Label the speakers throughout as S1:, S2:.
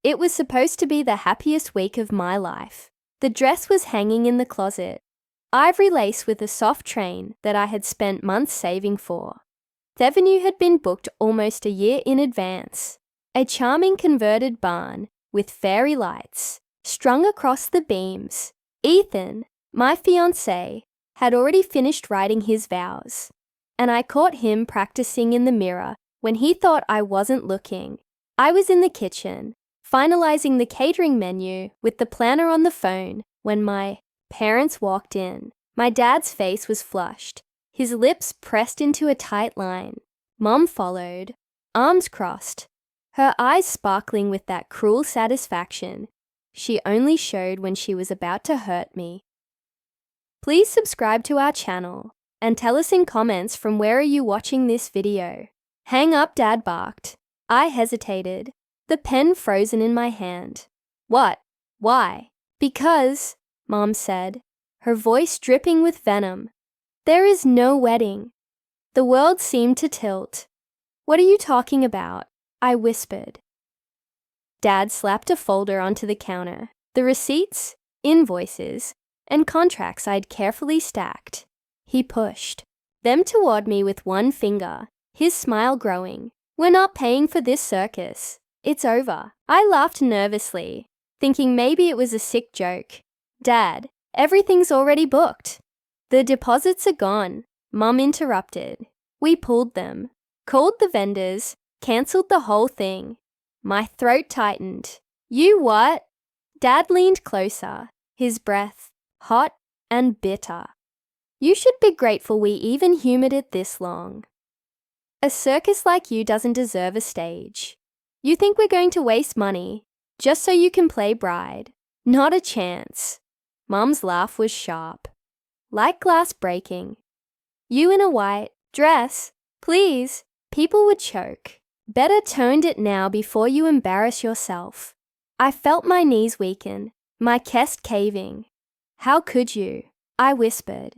S1: It was supposed to be the happiest week of my life. The dress was hanging in the closet, ivory lace with a soft train that I had spent months saving for. The avenue had been booked almost a year in advance. A charming converted barn with fairy lights strung across the beams. Ethan, my fiancé, had already finished writing his vows, and I caught him practicing in the mirror when he thought I wasn't looking. I was in the kitchen, finalizing the catering menu with the planner on the phone when my parents walked in. My dad's face was flushed, his lips pressed into a tight line. Mom followed, arms crossed, her eyes sparkling with that cruel satisfaction she only showed when she was about to hurt me. Please subscribe to our channel and tell us in comments from where are you watching this video. Hang up, Dad barked. I hesitated, the pen frozen in my hand. What? Why? Because, Mom said, her voice dripping with venom. There is no wedding. The world seemed to tilt. What are you talking about? I whispered. Dad slapped a folder onto the counter. The receipts, invoices, and contracts I'd carefully stacked. He pushed them toward me with one finger, his smile growing. We're not paying for this circus. It's over. I laughed nervously, thinking maybe it was a sick joke. Dad, everything's already booked. The deposits are gone, Mom interrupted. We pulled them, called the vendors, cancelled the whole thing. My throat tightened. You what? Dad leaned closer, his breath hot and bitter. You should be grateful we even humored it this long. A circus like you doesn't deserve a stage. You think we're going to waste money just so you can play bride? Not a chance. Mom's laugh was sharp, like glass breaking. You in a white dress, please. People would choke. Better toned it now before you embarrass yourself. I felt my knees weaken, my chest caving. How could you? I whispered.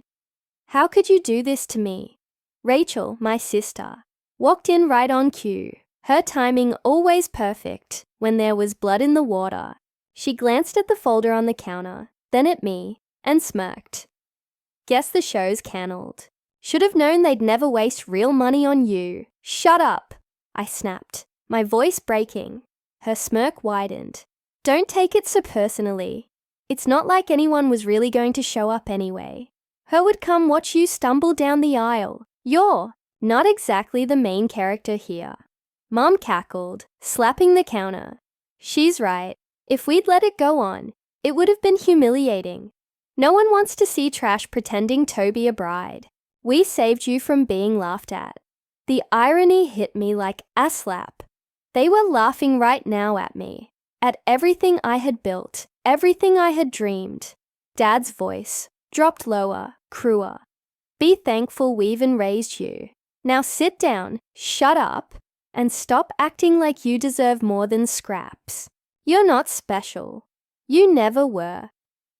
S1: How could you do this to me? Rachel, my sister, walked in right on cue, her timing always perfect when there was blood in the water. She glanced at the folder on the counter, then at me, and smirked. Guess the show's cancelled. Should have known they'd never waste real money on you. Shut up, I snapped, my voice breaking. Her smirk widened. Don't take it so personally. It's not like anyone was really going to show up anyway. Her would come watch you stumble down the aisle. You're not exactly the main character here. Mom cackled, slapping the counter. She's right. If we'd let it go on, it would have been humiliating. No one wants to see trash pretending to be a bride. We saved you from being laughed at. The irony hit me like a slap. They were laughing right now at me, at everything I had built, everything I had dreamed. Dad's voice dropped lower, cruel. Be thankful we even raised you. Now sit down, shut up, and stop acting like you deserve more than scraps. You're not special. You never were.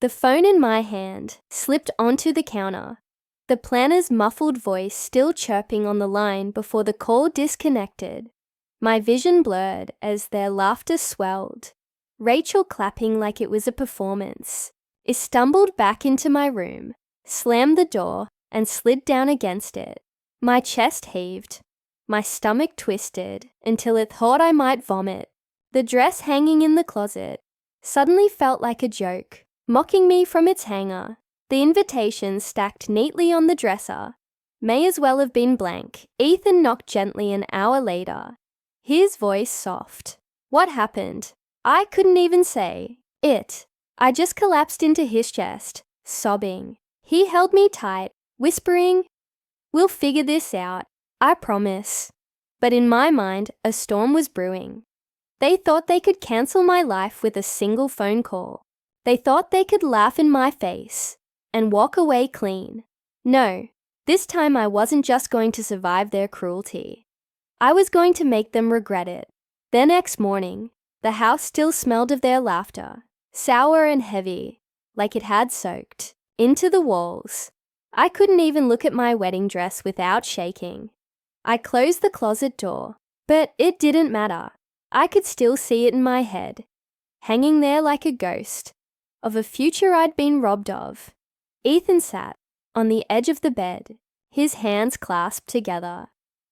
S1: The phone in my hand slipped onto the counter, the planner's muffled voice still chirping on the line before the call disconnected. My vision blurred as their laughter swelled. Rachel clapping like it was a performance. I stumbled back into my room, slammed the door, and slid down against it. My chest heaved. My stomach twisted until it thought I might vomit. The dress hanging in the closet suddenly felt like a joke, mocking me from its hanger. The invitations stacked neatly on the dresser may as well have been blank. Ethan knocked gently an hour later, his voice soft. What happened? I couldn't even say it. I just collapsed into his chest, sobbing. He held me tight, whispering, "We'll figure this out, I promise." But in my mind, a storm was brewing. They thought they could cancel my life with a single phone call. They thought they could laugh in my face and walk away clean. No, this time I wasn't just going to survive their cruelty. I was going to make them regret it. The next morning, the house still smelled of their laughter, sour and heavy, like it had soaked into the walls. I couldn't even look at my wedding dress without shaking. I closed the closet door, but it didn't matter. I could still see it in my head, hanging there like a ghost of a future I'd been robbed of. Ethan sat on the edge of the bed, his hands clasped together.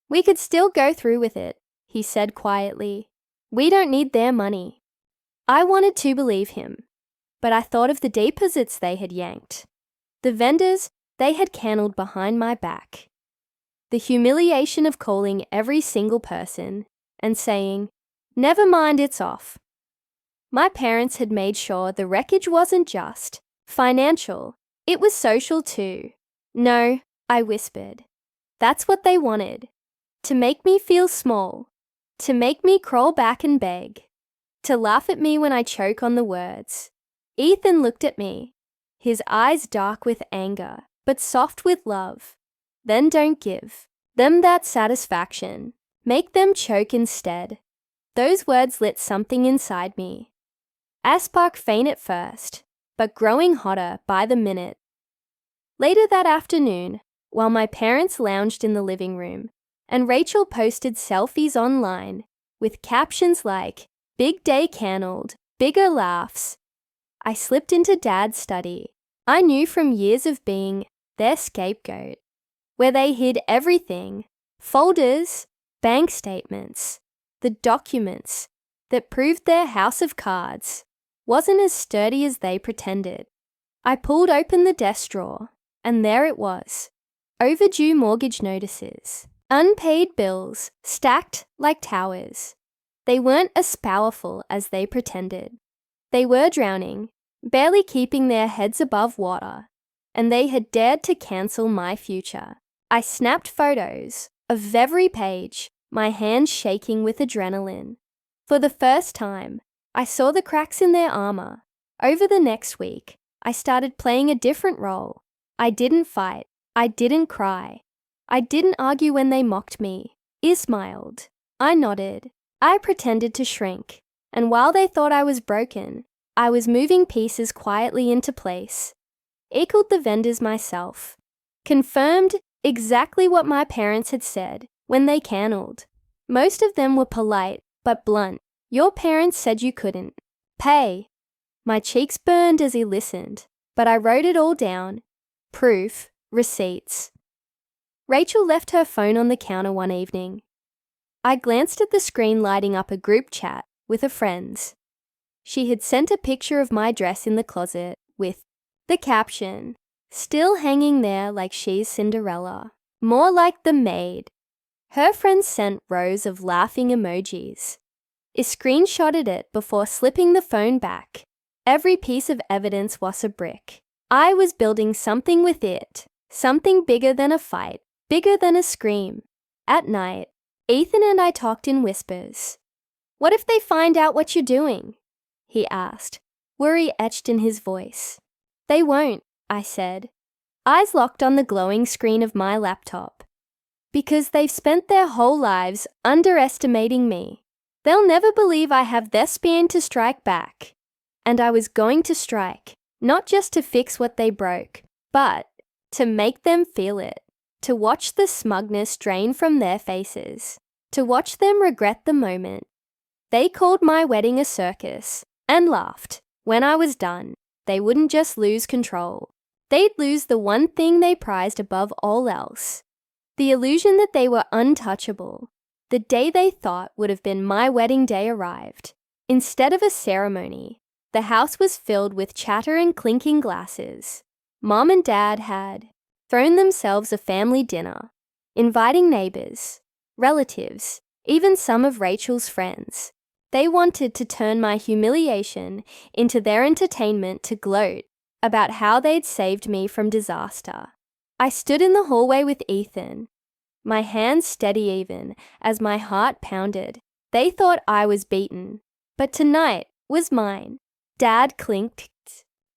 S1: "We could still go through with it," he said quietly. "We don't need their money." I wanted to believe him, but I thought of the deposits they had yanked, the vendors they had canned behind my back, the humiliation of calling every single person and saying, "Never mind, it's off." My parents had made sure the wreckage wasn't just financial, it was social too. "No," I whispered. "That's what they wanted. To make me feel small, to make me crawl back and beg, to laugh at me when I choke on the words." Ethan looked at me, his eyes dark with anger, but soft with love. "Then don't give them that satisfaction. Make them choke instead." Those words lit something inside me. A spark faint at first, but growing hotter by the minute. Later that afternoon, while my parents lounged in the living room, and Rachel posted selfies online with captions like, "Big day canned, bigger laughs," I slipped into Dad's study. I knew from years of being their scapegoat, where they hid everything, folders, bank statements, the documents that proved their house of cards wasn't as sturdy as they pretended. I pulled open the desk drawer, and there it was. Overdue mortgage notices, unpaid bills stacked like towers. They weren't as powerful as they pretended. They were drowning, barely keeping their heads above water, and they had dared to cancel my future. I snapped photos of every page, my hands shaking with adrenaline. For the first time, I saw the cracks in their armor. Over the next week, I started playing a different role. I didn't fight. I didn't cry. I didn't argue when they mocked me. I smiled. I nodded. I pretended to shrink. And while they thought I was broken, I was moving pieces quietly into place. Equaled the vendors myself. Confirmed exactly what my parents had said when they canned. Most of them were polite but blunt. "Your parents said you couldn't pay." My cheeks burned as he listened, but I wrote it all down. Proof, receipts. Rachel left her phone on the counter one evening. I glanced at the screen lighting up a group chat with her friends. She had sent a picture of my dress in the closet with the caption, "Still hanging there like she's Cinderella, more like the maid." Her friends sent rows of laughing emojis. I screenshotted it before slipping the phone back. Every piece of evidence was a brick. I was building something with it, something bigger than a fight, bigger than a scream. At night, Ethan and I talked in whispers. "What if they find out what you're doing?" he asked, worry etched in his voice. "They won't," I said, eyes locked on the glowing screen of my laptop. "Because they've spent their whole lives underestimating me. They'll never believe I have the spine to strike back." And I was going to strike, not just to fix what they broke, but to make them feel it, to watch the smugness drain from their faces, to watch them regret the moment. They called my wedding a circus and laughed. When I was done, they wouldn't just lose control. They'd lose the one thing they prized above all else, the illusion that they were untouchable. The day they thought would have been my wedding day arrived. Instead of a ceremony, the house was filled with chatter and clinking glasses. Mom and Dad had thrown themselves a family dinner, inviting neighbors, relatives, even some of Rachel's friends. They wanted to turn my humiliation into their entertainment to gloat about how they'd saved me from disaster. I stood in the hallway with Ethan, my hands steady even as my heart pounded. They thought I was beaten, but tonight was mine. Dad clinked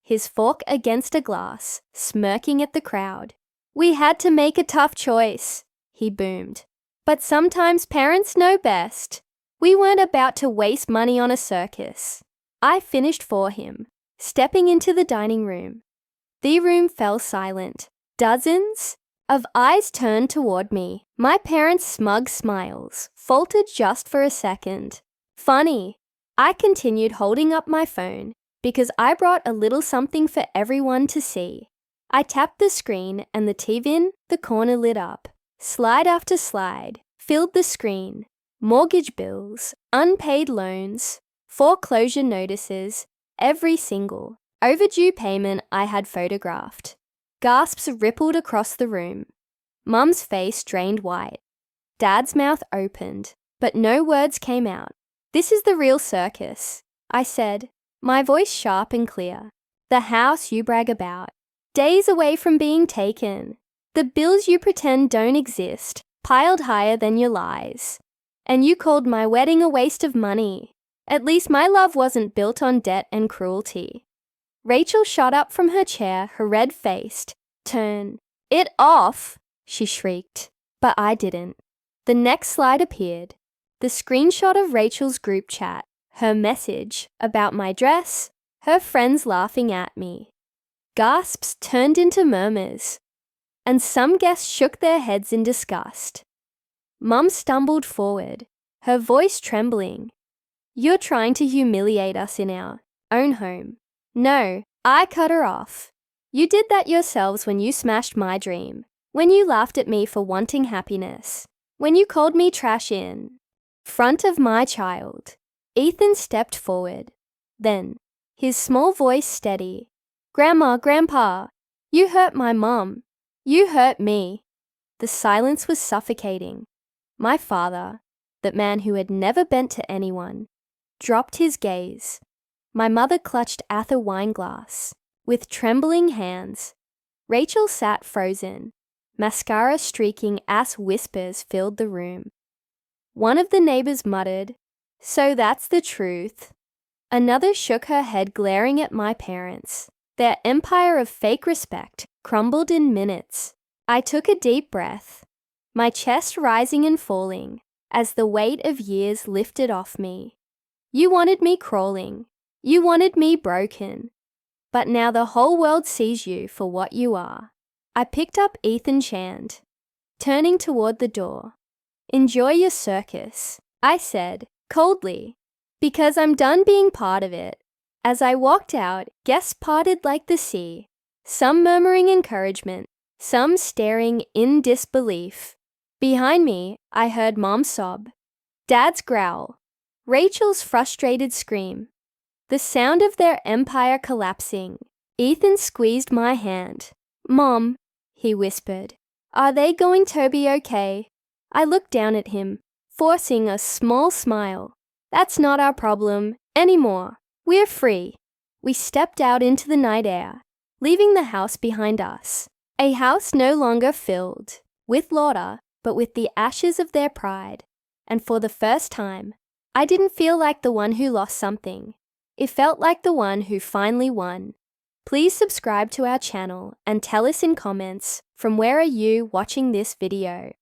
S1: his fork against a glass, smirking at the crowd. "We had to make a tough choice," he boomed. "But sometimes parents know best. We weren't about to waste money on a circus." I finished for him, stepping into the dining room. The room fell silent. Dozens of eyes turned toward me. My parents' smug smiles faltered just for a second. "Funny," I continued holding up my phone because I brought a little something for everyone to see. I tapped the screen and the TV in the corner lit up. Slide after slide filled the screen. Mortgage bills, unpaid loans, foreclosure notices, every single overdue payment I had photographed. Gasps rippled across the room. Mum's face drained white. Dad's mouth opened, but no words came out. "This is the real circus," I said, my voice sharp and clear. "The house you brag about. Days away from being taken. The bills you pretend don't exist, piled higher than your lies. And you called my wedding a waste of money. At least my love wasn't built on debt and cruelty." Rachel shot up from her chair, her red-faced. "Turn it off," she shrieked. But I didn't. The next slide appeared. The screenshot of Rachel's group chat, her message about my dress, her friends laughing at me. Gasps turned into murmurs, and some guests shook their heads in disgust. Mum stumbled forward, her voice trembling. "You're trying to humiliate us in our own home." "No," I cut her off. "You did that yourselves when you smashed my dream, when you laughed at me for wanting happiness, when you called me trash in front of my child." Ethan stepped forward. Then, his small voice steady. "Grandma, Grandpa, you hurt my mum. You hurt me." The silence was suffocating. My father, that man who had never bent to anyone, dropped his gaze. My mother clutched at a wineglass. With trembling hands, Rachel sat frozen. Mascara streaking ass whispers filled the room. One of the neighbors muttered, "So that's the truth." Another shook her head, glaring at my parents. Their empire of fake respect crumbled in minutes. I took a deep breath, my chest rising and falling as the weight of years lifted off me. You wanted me crawling. You wanted me broken. But now the whole world sees you for what you are. I picked up Ethan's hand, turning toward the door. "Enjoy your circus," I said, coldly, "because I'm done being part of it." As I walked out, guests parted like the sea, some murmuring encouragement, some staring in disbelief. Behind me, I heard Mom sob, Dad's growl, Rachel's frustrated scream, the sound of their empire collapsing. Ethan squeezed my hand. "Mom," he whispered, "are they going to be okay?" I looked down at him, forcing a small smile. "That's not our problem anymore. We're free." We stepped out into the night air, leaving the house behind us. A house no longer filled with laughter, but with the ashes of their pride. And for the first time, I didn't feel like the one who lost something. It felt like the one who finally won. Please subscribe to our channel and tell us in comments from where are you watching this video.